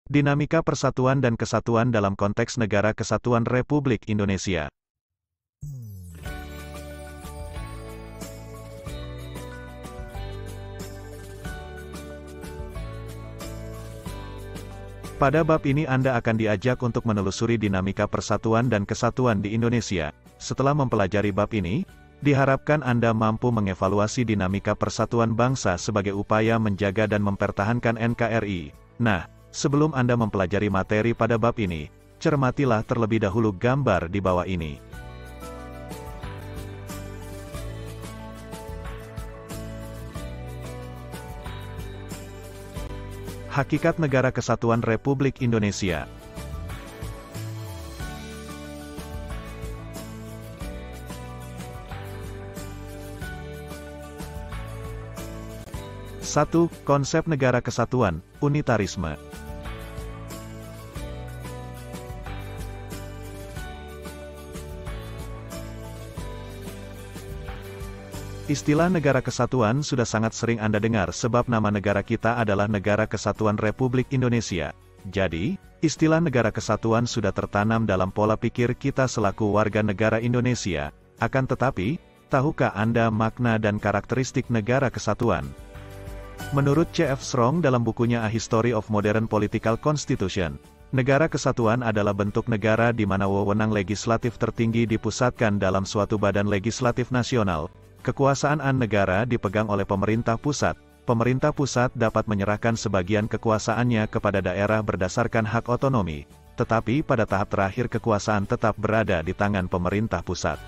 Dinamika persatuan dan kesatuan dalam konteks Negara Kesatuan Republik Indonesia. Pada bab ini Anda akan diajak untuk menelusuri dinamika persatuan dan kesatuan di Indonesia. Setelah mempelajari bab ini, diharapkan Anda mampu mengevaluasi dinamika persatuan bangsa sebagai upaya menjaga dan mempertahankan NKRI. Nah, sebelum Anda mempelajari materi pada bab ini, cermatilah terlebih dahulu gambar di bawah ini. Hakikat Negara Kesatuan Republik Indonesia. Satu, konsep negara kesatuan, unitarisme. Istilah negara kesatuan sudah sangat sering Anda dengar sebab nama negara kita adalah Negara Kesatuan Republik Indonesia. Jadi, istilah negara kesatuan sudah tertanam dalam pola pikir kita selaku warga negara Indonesia. Akan tetapi, tahukah Anda makna dan karakteristik negara kesatuan? Menurut C.F. Strong dalam bukunya A History of Modern Political Constitution, negara kesatuan adalah bentuk negara di mana wewenang legislatif tertinggi dipusatkan dalam suatu badan legislatif nasional. Kekuasaan negara dipegang oleh pemerintah pusat. Pemerintah pusat dapat menyerahkan sebagian kekuasaannya kepada daerah berdasarkan hak otonomi, tetapi pada tahap terakhir kekuasaan tetap berada di tangan pemerintah pusat.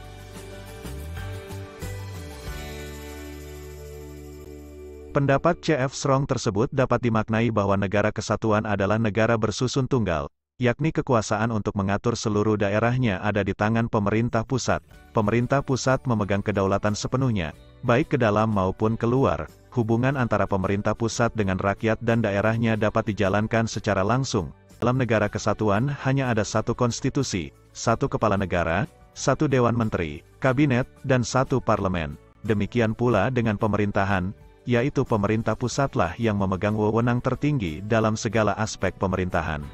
Pendapat C.F. Strong tersebut dapat dimaknai bahwa negara kesatuan adalah negara bersusun tunggal, yakni kekuasaan untuk mengatur seluruh daerahnya ada di tangan pemerintah pusat. Pemerintah pusat memegang kedaulatan sepenuhnya, baik ke dalam maupun keluar. Hubungan antara pemerintah pusat dengan rakyat dan daerahnya dapat dijalankan secara langsung. Dalam negara kesatuan hanya ada satu konstitusi, satu kepala negara, satu dewan menteri, kabinet, dan satu parlemen. Demikian pula dengan pemerintahan, yaitu pemerintah pusatlah yang memegang wewenang tertinggi dalam segala aspek pemerintahan.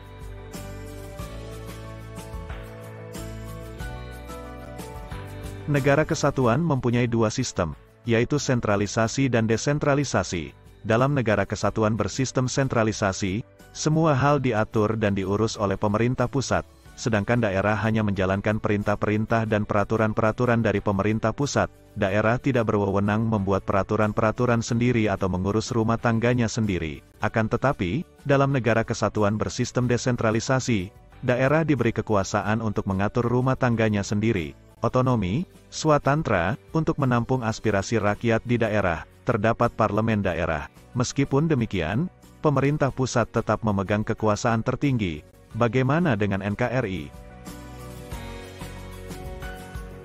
Negara kesatuan mempunyai dua sistem, yaitu sentralisasi dan desentralisasi. Dalam negara kesatuan bersistem sentralisasi, semua hal diatur dan diurus oleh pemerintah pusat, sedangkan daerah hanya menjalankan perintah-perintah dan peraturan-peraturan dari pemerintah pusat. Daerah tidak berwenang membuat peraturan-peraturan sendiri atau mengurus rumah tangganya sendiri. Akan tetapi, dalam negara kesatuan bersistem desentralisasi, daerah diberi kekuasaan untuk mengatur rumah tangganya sendiri. Otonomi, swatantra, untuk menampung aspirasi rakyat di daerah, terdapat parlemen daerah. Meskipun demikian, pemerintah pusat tetap memegang kekuasaan tertinggi. Bagaimana dengan NKRI?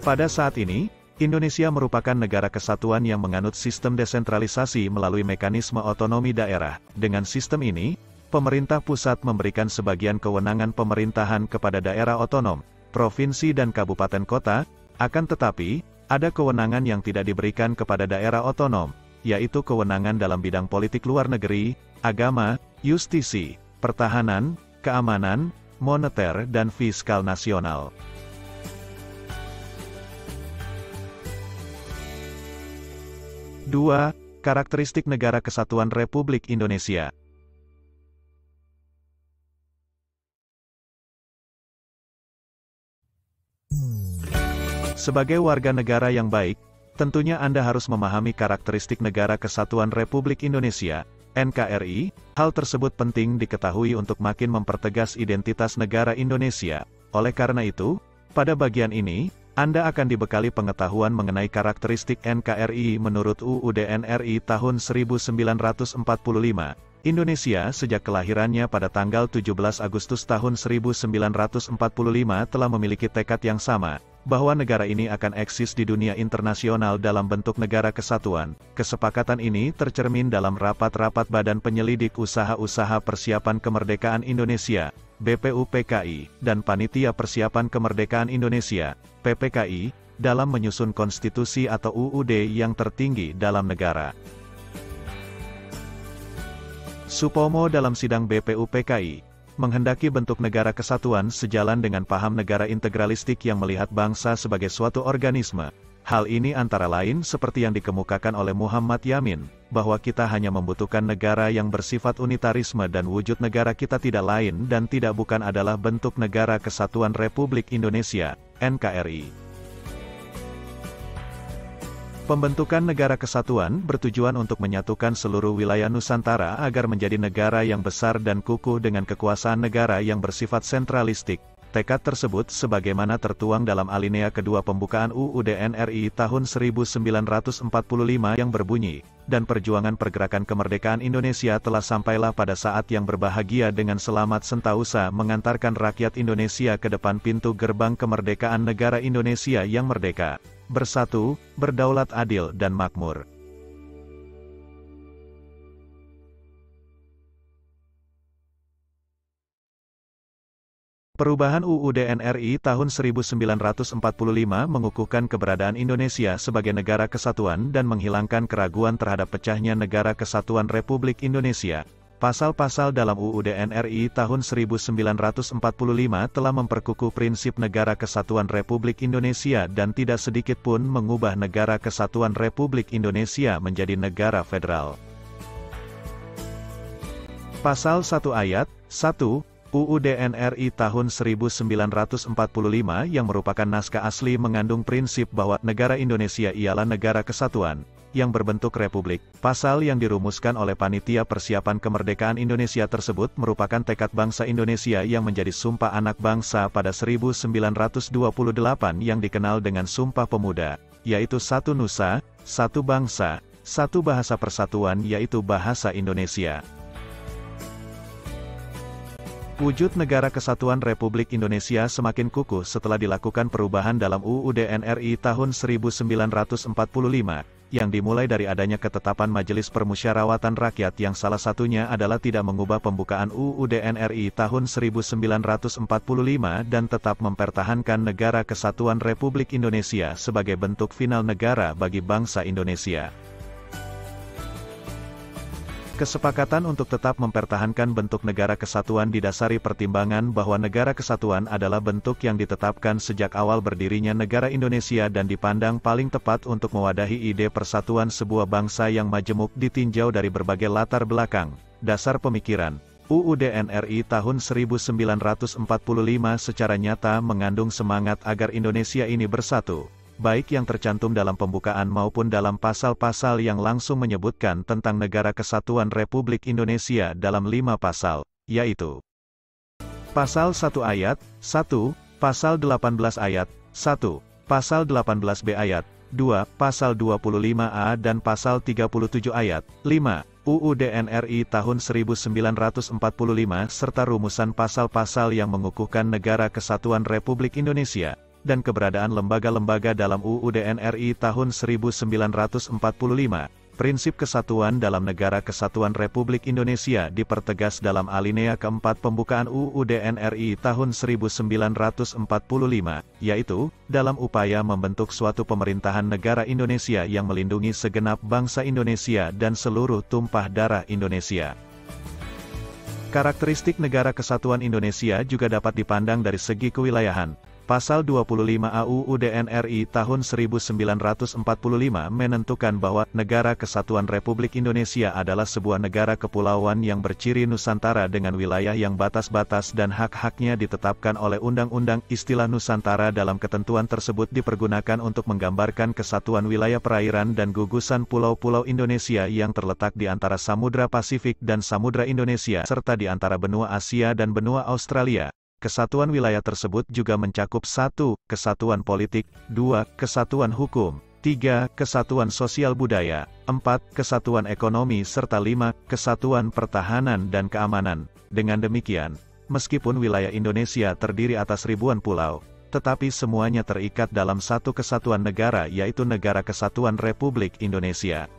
Pada saat ini, Indonesia merupakan negara kesatuan yang menganut sistem desentralisasi melalui mekanisme otonomi daerah. Dengan sistem ini, pemerintah pusat memberikan sebagian kewenangan pemerintahan kepada daerah otonom, provinsi dan kabupaten kota, akan tetapi, ada kewenangan yang tidak diberikan kepada daerah otonom, yaitu kewenangan dalam bidang politik luar negeri, agama, justisi, pertahanan, keamanan, moneter dan fiskal nasional. Dua, karakteristik Negara Kesatuan Republik Indonesia. Sebagai warga negara yang baik, tentunya Anda harus memahami karakteristik Negara Kesatuan Republik Indonesia, NKRI. Hal tersebut penting diketahui untuk makin mempertegas identitas negara Indonesia. Oleh karena itu, pada bagian ini, Anda akan dibekali pengetahuan mengenai karakteristik NKRI menurut UUD NRI tahun 1945. Indonesia sejak kelahirannya pada tanggal 17 Agustus tahun 1945 telah memiliki tekad yang sama, bahwa negara ini akan eksis di dunia internasional dalam bentuk negara kesatuan. Kesepakatan ini tercermin dalam rapat-rapat Badan Penyelidik Usaha-Usaha Persiapan Kemerdekaan Indonesia, BPUPKI, dan Panitia Persiapan Kemerdekaan Indonesia, PPKI, dalam menyusun konstitusi atau UUD yang tertinggi dalam negara. Supomo dalam sidang BPUPKI, menghendaki bentuk negara kesatuan sejalan dengan paham negara integralistik yang melihat bangsa sebagai suatu organisme. Hal ini antara lain seperti yang dikemukakan oleh Muhammad Yamin, bahwa kita hanya membutuhkan negara yang bersifat unitarisme dan wujud negara kita tidak lain dan tidak bukan adalah bentuk negara kesatuan Republik Indonesia, NKRI. Pembentukan negara kesatuan bertujuan untuk menyatukan seluruh wilayah Nusantara agar menjadi negara yang besar dan kukuh dengan kekuasaan negara yang bersifat sentralistik. Tekad tersebut sebagaimana tertuang dalam alinea kedua pembukaan UUD NRI tahun 1945 yang berbunyi, dan perjuangan pergerakan kemerdekaan Indonesia telah sampailah pada saat yang berbahagia dengan selamat sentausa mengantarkan rakyat Indonesia ke depan pintu gerbang kemerdekaan negara Indonesia yang merdeka, bersatu, berdaulat adil dan makmur. Perubahan UUD NRI tahun 1945 mengukuhkan keberadaan Indonesia sebagai negara kesatuan dan menghilangkan keraguan terhadap pecahnya negara kesatuan Republik Indonesia. Pasal-pasal dalam UUD NRI tahun 1945 telah memperkukuh prinsip negara kesatuan Republik Indonesia dan tidak sedikit pun mengubah negara kesatuan Republik Indonesia menjadi negara federal. Pasal 1 ayat 1 UUD NRI tahun 1945 yang merupakan naskah asli mengandung prinsip bahwa negara Indonesia ialah negara kesatuan, yang berbentuk republik. Pasal yang dirumuskan oleh Panitia Persiapan Kemerdekaan Indonesia tersebut merupakan tekad bangsa Indonesia yang menjadi Sumpah Anak Bangsa pada 1928 yang dikenal dengan Sumpah Pemuda, yaitu satu nusa, satu bangsa, satu bahasa persatuan yaitu bahasa Indonesia. Wujud negara kesatuan Republik Indonesia semakin kukuh setelah dilakukan perubahan dalam UUD NRI tahun 1945, yang dimulai dari adanya ketetapan Majelis Permusyawaratan Rakyat yang salah satunya adalah tidak mengubah pembukaan UUD NRI tahun 1945 dan tetap mempertahankan negara kesatuan Republik Indonesia sebagai bentuk final negara bagi bangsa Indonesia. Kesepakatan untuk tetap mempertahankan bentuk negara kesatuan didasari pertimbangan bahwa negara kesatuan adalah bentuk yang ditetapkan sejak awal berdirinya negara Indonesia dan dipandang paling tepat untuk mewadahi ide persatuan sebuah bangsa yang majemuk ditinjau dari berbagai latar belakang, dasar pemikiran. UUD NRI tahun 1945 secara nyata mengandung semangat agar Indonesia ini bersatu, baik yang tercantum dalam pembukaan maupun dalam pasal-pasal yang langsung menyebutkan tentang negara kesatuan Republik Indonesia dalam 5 pasal, yaitu Pasal 1 ayat 1, Pasal 18 ayat 1, Pasal 18b ayat 2, Pasal 25a dan Pasal 37 ayat 5, UUD NRI tahun 1945 serta rumusan pasal-pasal yang mengukuhkan negara kesatuan Republik Indonesia dan keberadaan lembaga-lembaga dalam UUD NRI tahun 1945, prinsip kesatuan dalam negara kesatuan Republik Indonesia dipertegas dalam alinea keempat pembukaan UUD NRI tahun 1945, yaitu, dalam upaya membentuk suatu pemerintahan negara Indonesia yang melindungi segenap bangsa Indonesia dan seluruh tumpah darah Indonesia. Karakteristik negara kesatuan Indonesia juga dapat dipandang dari segi kewilayahan. Pasal 25 UUD NRI tahun 1945 menentukan bahwa negara kesatuan Republik Indonesia adalah sebuah negara kepulauan yang berciri Nusantara dengan wilayah yang batas-batas dan hak-haknya ditetapkan oleh undang-undang. Istilah Nusantara dalam ketentuan tersebut dipergunakan untuk menggambarkan kesatuan wilayah perairan dan gugusan pulau-pulau Indonesia yang terletak di antara Samudra Pasifik dan Samudra Indonesia serta di antara benua Asia dan benua Australia. Kesatuan wilayah tersebut juga mencakup 1. Kesatuan politik, 2. Kesatuan hukum, 3. Kesatuan sosial budaya, 4. Kesatuan ekonomi serta 5. Kesatuan pertahanan dan keamanan. Dengan demikian, meskipun wilayah Indonesia terdiri atas ribuan pulau, tetapi semuanya terikat dalam satu kesatuan negara yaitu Negara Kesatuan Republik Indonesia.